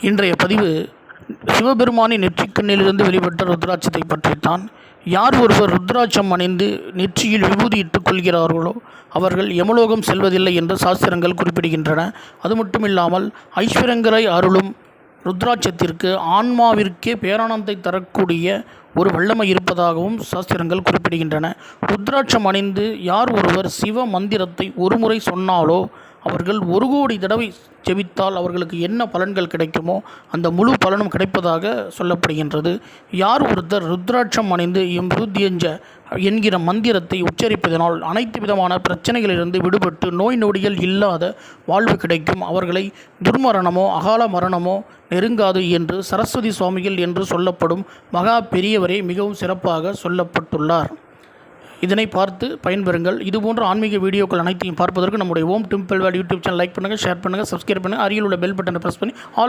இன்றைய பதிவு சிவபெருமானின் நெற்றிக்கண்ணிலிருந்து வெளிப்பட்ட ருத்ராட்சத்தை பற்றித்தான். யார் ஒருவர் ருத்ராட்சம் அணிந்து நெற்றியில் விபூதி இட்டுக் கொள்கிறார்களோ அவர்கள் யமலோகம் செல்வதில்லை என்று சாஸ்திரங்கள் குறிப்பிடுகின்றன. அது மட்டுமில்லாமல் ஐஸ்வர்யங்களை அருளும் ருத்ராட்சத்திற்கு ஆன்மாவிற்கே பேரானந்தை தரக்கூடிய ஒரு வல்லமை இருப்பதாகவும் சாஸ்திரங்கள் குறிப்பிடுகின்றன. ருத்ராட்சம் அணிந்து யார் ஒருவர் சிவ மந்திரத்தை ஒரு முறை சொன்னாலோ அவர்கள் 1 கோடி தடவை ஜெபித்தால் அவர்களுக்கு என்ன பலன்கள் கிடைக்குமோ அந்த முழு பலனும் கிடைப்பதாக சொல்லப்படுகின்றது. யார் ஒருத்தர் ருத்ராட்சம் அணிந்து எம்புத்தியஞ்ச என்கிற மந்திரத்தை உச்சரிப்பதனால் அனைத்து விதமான பிரச்சனைகளிலிருந்து விடுபட்டு நோய் நொடிகள் இல்லாத வாழ்வு கிடைக்கும், அவர்களை துர்மரணமோ அகால மரணமோ நெருங்காது என்று சரஸ்வதி சுவாமிகள் என்று சொல்லப்படும் மகா பெரியவரே மிகவும் சிறப்பாக சொல்லப்பட்டுள்ளார். இதனை பார்த்து பயன்பெறுங்கள். இதுபோன்ற ஆன்மீக வீடியோக்கள் அனைத்தையும் பார்ப்பதற்கு நம்முடைய Om temple world YouTube channel like பண்ணுங்கள், ஷேர் பண்ணுங்கள், சப்ஸ்கிரைப் பண்ணுங்கள், அருகில் உள்ள பெல் பட்டனை ப்ரெஸ் பண்ணி ஆல்